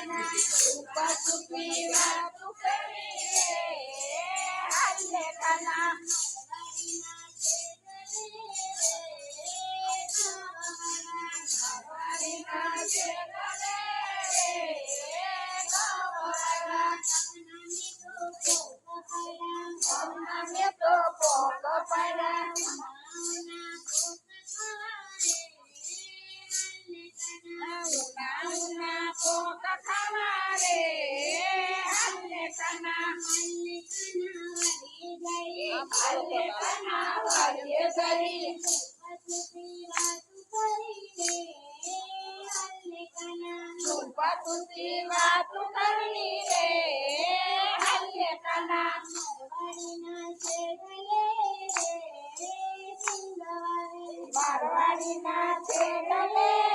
છુપી વાતો કરી રે હાલે કાના તો પોક પડા પોક ખાવા રે હાલે કાના હાલે કાના વાડીએ ગઈ છુપા છુપી વાતો કરી રે હાલે કાના મારવાડીના છે ગલે